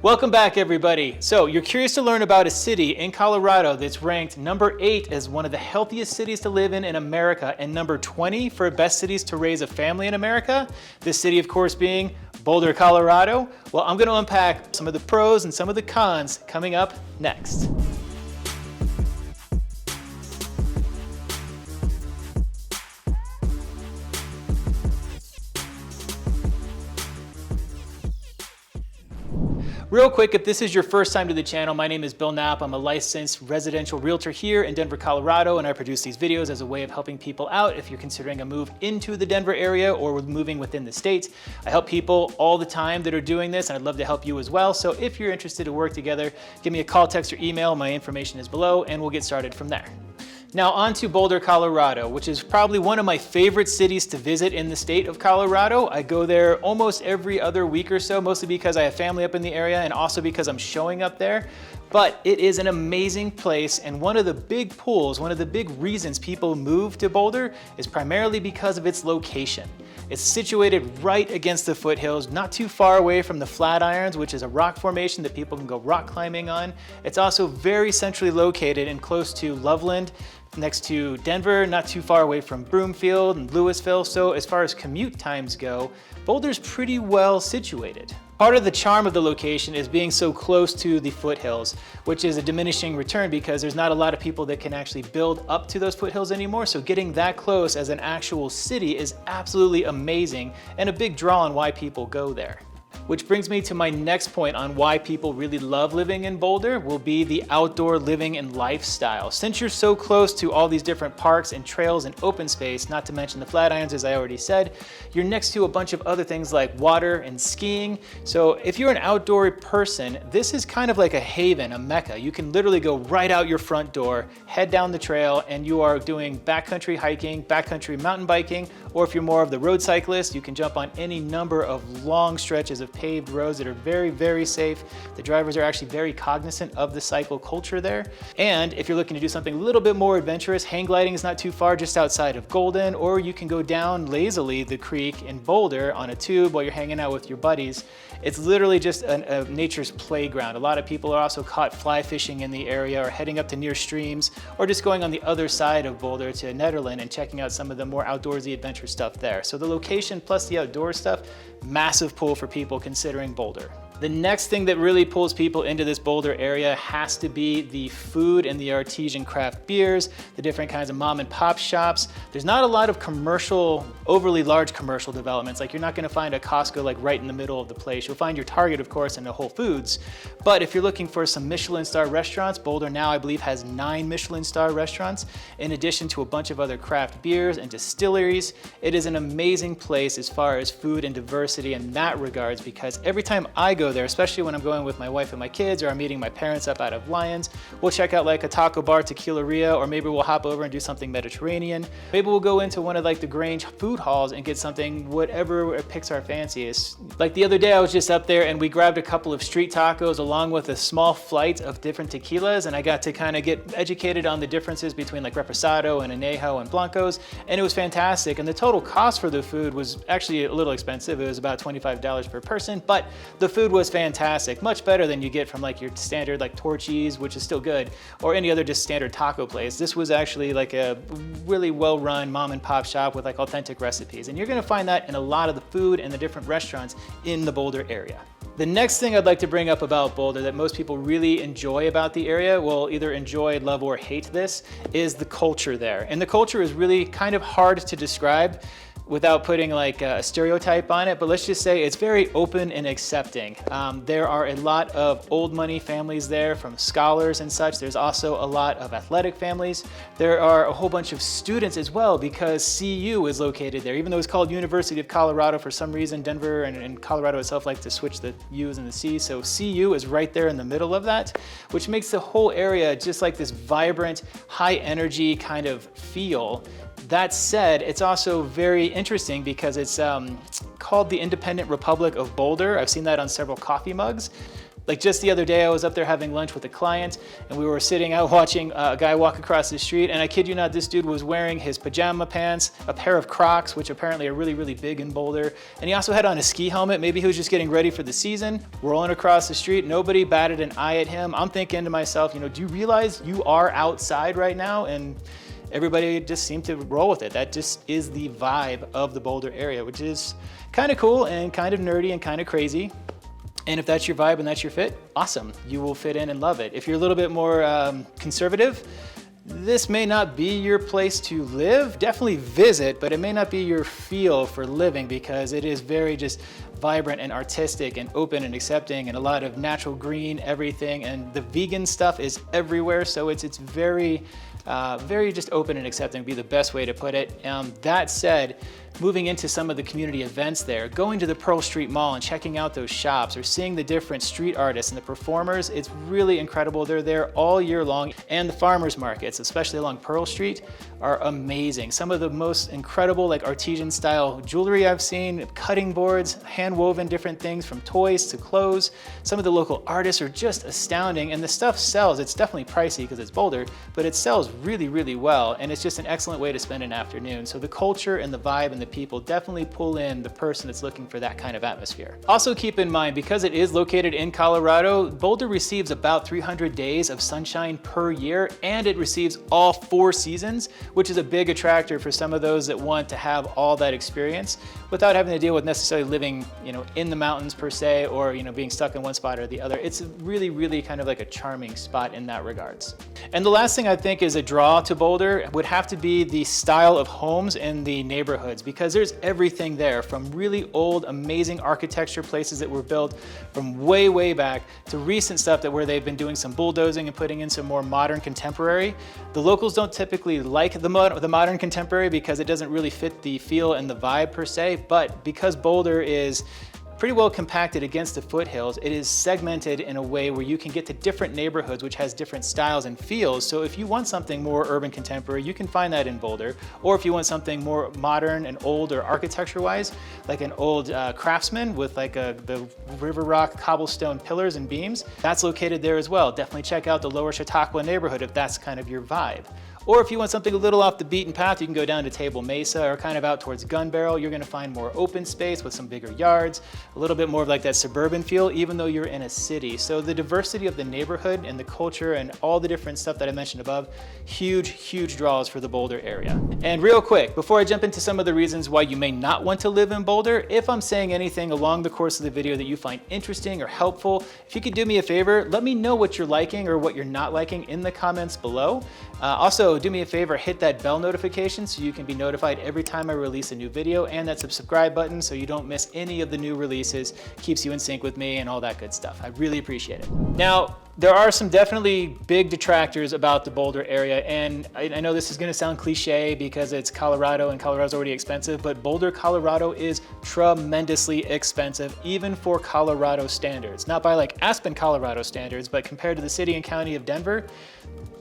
Welcome back, everybody. So you're curious to learn about a city in Colorado that's ranked number 8 as one of the healthiest cities to live in America and number 20 for best cities to raise a family in America. This city, of course, being Boulder, Colorado. Well, I'm going to unpack some of the pros and some of the cons coming up next. Real quick, if this is your first time to the channel, my name is Bill Knapp. I'm a licensed residential realtor here in Denver, Colorado, and I produce these videos as a way of helping people out if you're considering a move into the Denver area or moving within the state. I help people all the time that are doing this, and I'd love to help you as well. So if you're interested to work together, give me a call, text, or email. My information is below, and we'll get started from there. Now on to Boulder, Colorado, which is probably one of my favorite cities to visit in the state of Colorado. I go there almost every other week or so, mostly because I have family up in the area and also because I'm showing up there. But it is an amazing place, and one of the big pulls, one of the big reasons people move to Boulder is primarily because of its location. It's situated right against the foothills, not too far away from the Flatirons, which is a rock formation that people can go rock climbing on. It's also very centrally located and close to Loveland, next to Denver, not too far away from Broomfield and Louisville. So as far as commute times go, Boulder's pretty well situated. Part of the charm of the location is being so close to the foothills, which is a diminishing return because there's not a lot of people that can actually build up to those foothills anymore. So getting that close as an actual city is absolutely amazing and a big draw on why people go there. Which brings me to my next point on why people really love living in Boulder will be the outdoor living and lifestyle. Since you're so close to all these different parks and trails and open space, not to mention the Flatirons, as I already said, you're next to a bunch of other things like water and skiing. So if you're an outdoor person, this is kind of like a haven, a mecca. You can literally go right out your front door, head down the trail, and you are doing backcountry hiking, backcountry mountain biking, or if you're more of the road cyclist, you can jump on any number of long stretches of paved roads that are very, very safe. The drivers are actually very cognizant of the cycle culture there. And if you're looking to do something a little bit more adventurous, hang gliding is not too far, just outside of Golden, or you can go down lazily the creek in Boulder on a tube while you're hanging out with your buddies. It's literally just a nature's playground. A lot of people are also caught fly fishing in the area or heading up to near streams or just going on the other side of Boulder to Nederland and checking out some of the more outdoorsy adventure stuff there. So the location plus the outdoor stuff, massive pull for people considering Boulder. The next thing that really pulls people into this Boulder area has to be the food and the artisan craft beers, the different kinds of mom and pop shops. There's not a lot of commercial, overly large commercial developments. Like you're not gonna find a Costco like right in the middle of the place. You'll find your Target, of course, and a Whole Foods. But if you're looking for some Michelin star restaurants, Boulder now I believe has 9 Michelin star restaurants, in addition to a bunch of other craft beers and distilleries. It is an amazing place as far as food and diversity in that regards, because every time I go there, especially when I'm going with my wife and my kids, or I'm meeting my parents up out of Lyons, we'll check out like a taco bar, Tequilaria, or maybe we'll hop over and do something Mediterranean. Maybe we'll go into one of like the Grange food halls and get something, whatever picks our fancies. Like the other day I was just up there and we grabbed a couple of street tacos along with a small flight of different tequilas, and I got to kind of get educated on the differences between like Reposado and Anejo and Blancos, and it was fantastic. And the total cost for the food was actually a little expensive. It was about $25 per person, but the food was fantastic, much better than you get from like your standard like Torchy's, which is still good, or any other just standard taco place. This was actually like a really well-run mom and pop shop with like authentic recipes, and you're gonna find that in a lot of the food and the different restaurants in the Boulder area. The next thing I'd like to bring up about Boulder that most people really enjoy about the area, will either enjoy, love, or hate this, is the culture there. And the culture is really kind of hard to describe without putting like a stereotype on it, but let's just say it's very open and accepting. There are a lot of old money families there from scholars and such. There's also a lot of athletic families. There are a whole bunch of students as well because CU is located there. Even though it's called University of Colorado, for some reason Denver and Colorado itself like to switch the U's and the C's. So CU is right there in the middle of that, which makes the whole area just like this vibrant, high energy kind of feel. That said, it's also very interesting because it's called the Independent Republic of Boulder. I've seen that on several coffee mugs. Like just the other day, I was up there having lunch with a client and we were sitting out watching a guy walk across the street, and I kid you not, this dude was wearing his pajama pants, a pair of Crocs, which apparently are really, really big in Boulder, and he also had on a ski helmet. Maybe he was just getting ready for the season, rolling across the street. Nobody batted an eye at him. I'm thinking to myself, do you realize you are outside right now? And everybody just seemed to roll with it. That just is the vibe of the Boulder area, which is kind of cool and kind of nerdy and kind of crazy. And if that's your vibe and that's your fit, awesome. You will fit in and love it. If you're a little bit more conservative, this may not be your place to live. Definitely visit, but it may not be your feel for living, because it is very just vibrant and artistic and open and accepting, and a lot of natural green, everything. And the vegan stuff is everywhere. So it's very just open and accepting would be the best way to put it. That said, moving into some of the community events there, going to the Pearl Street Mall and checking out those shops, or seeing the different street artists and the performers, it's really incredible. They're there all year long. And the farmers markets, especially along Pearl Street, are amazing. Some of the most incredible, like artisan style jewelry I've seen, cutting boards, hand woven different things from toys to clothes. Some of the local artists are just astounding, and the stuff sells. It's definitely pricey because it's Boulder, but it sells really, really well. And it's just an excellent way to spend an afternoon. So the culture and the vibe and the people definitely pull in the person that's looking for that kind of atmosphere. Also keep in mind, because it is located in Colorado, Boulder receives about 300 days of sunshine per year, and it receives all 4 seasons, which is a big attractor for some of those that want to have all that experience without having to deal with necessarily living, in the mountains per se, or, being stuck in one spot or the other. It's really, really kind of like a charming spot in that regards. And the last thing I think is a draw to Boulder would have to be the style of homes in the neighborhoods, because there's everything there, from really old, amazing architecture places that were built from way, way back, to recent stuff where they've been doing some bulldozing and putting in some more modern contemporary. The locals don't typically like the modern contemporary because it doesn't really fit the feel and the vibe per se, but because Boulder is pretty well compacted against the foothills, it is segmented in a way where you can get to different neighborhoods, which has different styles and feels. So if you want something more urban contemporary, you can find that in Boulder. Or if you want something more modern and old or architecture-wise, like an old craftsman with like the river rock cobblestone pillars and beams, that's located there as well. Definitely check out the Lower Chautauqua neighborhood if that's kind of your vibe. Or if you want something a little off the beaten path, you can go down to Table Mesa or kind of out towards Gun Barrel. You're gonna find more open space with some bigger yards, a little bit more of like that suburban feel, even though you're in a city. So the diversity of the neighborhood and the culture and all the different stuff that I mentioned above, huge, huge draws for the Boulder area. And real quick, before I jump into some of the reasons why you may not want to live in Boulder, if I'm saying anything along the course of the video that you find interesting or helpful, if you could do me a favor, let me know what you're liking or what you're not liking in the comments below. Also, do me a favor, hit that bell notification so you can be notified every time I release a new video, and that subscribe button so you don't miss any of the new releases. Keeps you in sync with me and all that good stuff. I really appreciate it. Now, there are some definitely big detractors about the Boulder area, and I know this is gonna sound cliche because it's Colorado and Colorado's already expensive, but Boulder, Colorado is tremendously expensive, even for Colorado standards. Not by like Aspen, Colorado standards, but compared to the city and county of Denver,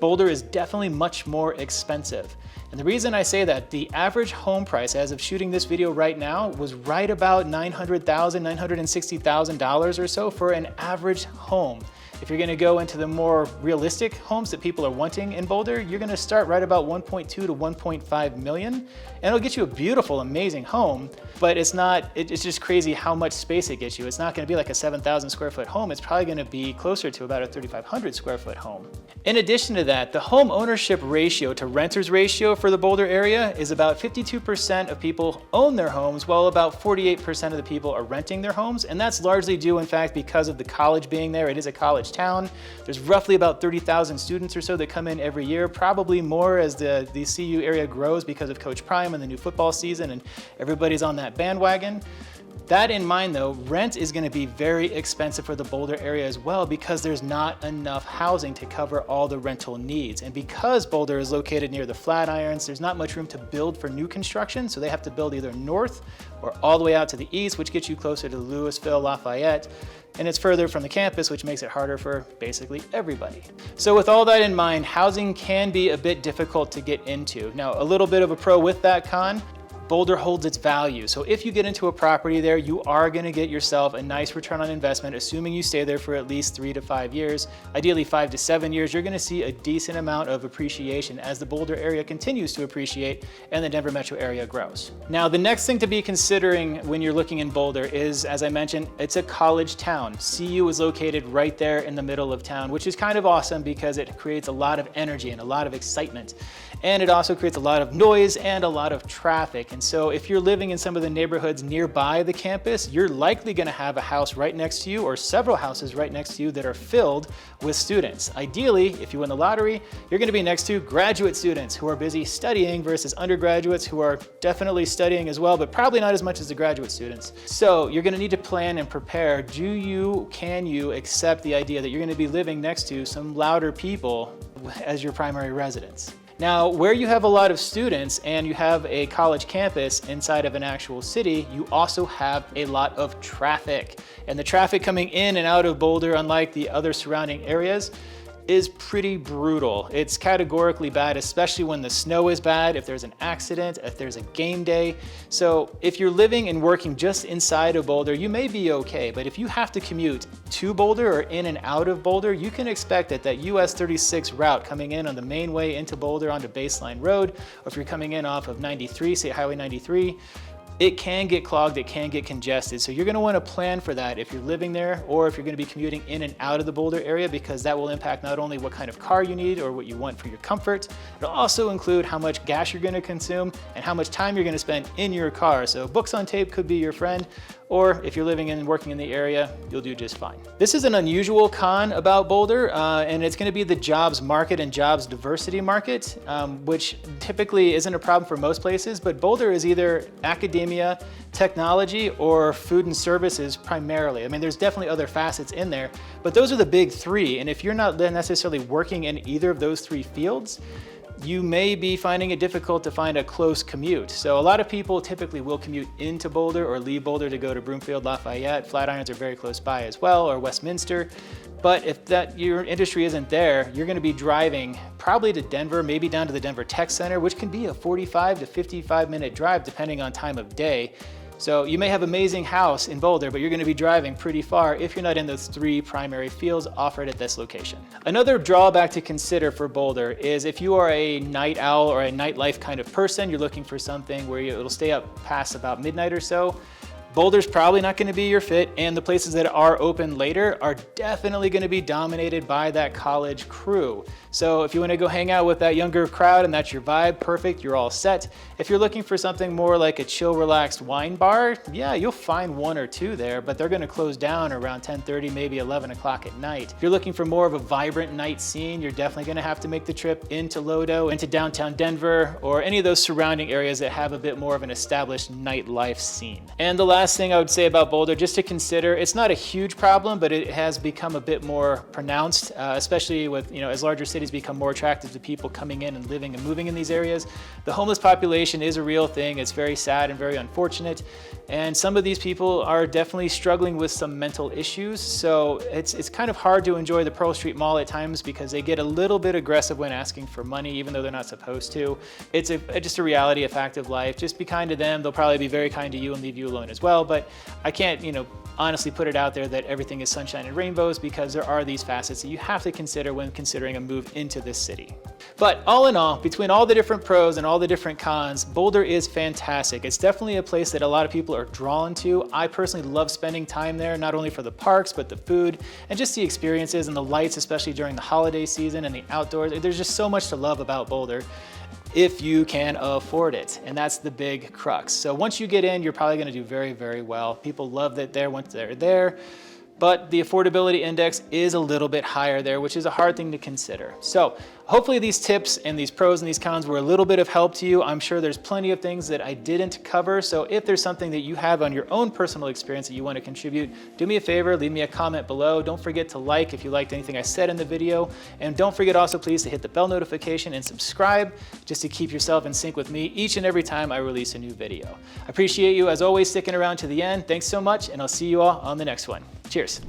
Boulder is definitely much more expensive. And the reason I say that, the average home price as of shooting this video right now was right about $900,000, $960,000 or so for an average home. If you're gonna go into the more realistic homes that people are wanting in Boulder, you're gonna start right about 1.2 to 1.5 million, and it'll get you a beautiful, amazing home, but it's just crazy how much space it gets you. It's not gonna be like a 7,000 square foot home. It's probably gonna be closer to about a 3,500 square foot home. In addition to that, the home ownership ratio to renters ratio for the Boulder area is about 52% of people own their homes, while about 48% of the people are renting their homes. And that's largely due, in fact, because of the college being there. It is a college town. There's roughly about 30,000 students or so that come in every year, probably more as the CU area grows because of Coach Prime and the new football season, and everybody's on that bandwagon. That in mind though, rent is gonna be very expensive for the Boulder area as well, because there's not enough housing to cover all the rental needs. And because Boulder is located near the Flatirons, there's not much room to build for new construction, so they have to build either north or all the way out to the east, which gets you closer to Louisville, Lafayette. And it's further from the campus, which makes it harder for basically everybody. So with all that in mind, housing can be a bit difficult to get into. Now, a little bit of a pro with that con, Boulder holds its value. So if you get into a property there, you are going to get yourself a nice return on investment, assuming you stay there for at least 3 to 5 years, ideally 5 to 7 years. You're going to see a decent amount of appreciation as the Boulder area continues to appreciate and the Denver metro area grows. Now, the next thing to be considering when you're looking in Boulder is, as I mentioned, it's a college town. CU is located right there in the middle of town, which is kind of awesome because it creates a lot of energy and a lot of excitement. And it also creates a lot of noise and a lot of traffic. And so if you're living in some of the neighborhoods nearby the campus, you're likely going to have a house right next to you or several houses right next to you that are filled with students. Ideally, if you win the lottery, you're going to be next to graduate students who are busy studying versus undergraduates who are definitely studying as well, but probably not as much as the graduate students. So you're going to need to plan and prepare. Can you accept the idea that you're going to be living next to some louder people as your primary residence? Now, where you have a lot of students and you have a college campus inside of an actual city, you also have a lot of traffic. And the traffic coming in and out of Boulder, unlike the other surrounding areas, is pretty brutal. It's categorically bad, especially when the snow is bad, if there's an accident, if there's a game day. So if you're living and working just inside of Boulder, you may be okay, but if you have to commute to Boulder or in and out of Boulder, you can expect that US 36 route coming in on the main way into Boulder onto Baseline Road, or if you're coming in off of 93, say Highway 93, it can get clogged, it can get congested. So you're gonna wanna plan for that if you're living there or if you're gonna be commuting in and out of the Boulder area, because that will impact not only what kind of car you need or what you want for your comfort, it'll also include how much gas you're gonna consume and how much time you're gonna spend in your car. So books on tape could be your friend, or if you're living and working in the area, you'll do just fine. This is an unusual con about Boulder, and it's gonna be the jobs market and jobs diversity market, which typically isn't a problem for most places, but Boulder is either academia, technology, or food and services primarily. I mean, there's definitely other facets in there, but those are the big three. And if you're not necessarily working in either of those three fields, you may be finding it difficult to find a close commute. So a lot of people typically will commute into Boulder or leave Boulder to go to Broomfield, Lafayette. Flatirons are very close by as well, or Westminster. But if your industry isn't there, you're gonna be driving probably to Denver, maybe down to the Denver Tech Center, which can be a 45 to 55-minute drive depending on time of day. So you may have an amazing house in Boulder, but you're gonna be driving pretty far if you're not in those three primary fields offered at this location. Another drawback to consider for Boulder is if you are a night owl or a nightlife kind of person, you're looking for something where it'll stay up past about midnight or so, Boulder's probably not gonna be your fit, and the places that are open later are definitely gonna be dominated by that college crew. So if you wanna go hang out with that younger crowd and that's your vibe, perfect, you're all set. If you're looking for something more like a chill, relaxed wine bar, yeah, you'll find one or two there, but they're gonna close down around 10:30, maybe 11 o'clock at night. If you're looking for more of a vibrant night scene, you're definitely gonna have to make the trip into Lodo, into downtown Denver, or any of those surrounding areas that have a bit more of an established nightlife scene. And the last thing I would say about Boulder, just to consider, it's not a huge problem, but it has become a bit more pronounced, especially with, as larger cities become more attractive to people coming in and living and moving in these areas. The homeless population is a real thing. It's very sad and very unfortunate. And some of these people are definitely struggling with some mental issues. So it's kind of hard to enjoy the Pearl Street Mall at times because they get a little bit aggressive when asking for money, even though they're not supposed to. It's just a reality, a fact of life. Just be kind to them. They'll probably be very kind to you and leave you alone as well. But I can't, honestly put it out there that everything is sunshine and rainbows, because there are these facets that you have to consider when considering a move into this city. But all in all, between all the different pros and all the different cons, Boulder is fantastic. It's definitely a place that a lot of people are drawn to. I personally love spending time there, not only for the parks, but the food and just the experiences and the lights, especially during the holiday season and the outdoors. There's just so much to love about Boulder, if you can afford it. And that's the big crux. So once you get in, you're probably gonna do very, very well. People love that there once they're there, but the affordability index is a little bit higher there, which is a hard thing to consider. So hopefully these tips and these pros and these cons were a little bit of help to you. I'm sure there's plenty of things that I didn't cover. So if there's something that you have on your own personal experience that you want to contribute, do me a favor, leave me a comment below. Don't forget to like if you liked anything I said in the video. And don't forget also please to hit the bell notification and subscribe just to keep yourself in sync with me each and every time I release a new video. I appreciate you as always sticking around to the end. Thanks so much, and I'll see you all on the next one. Cheers.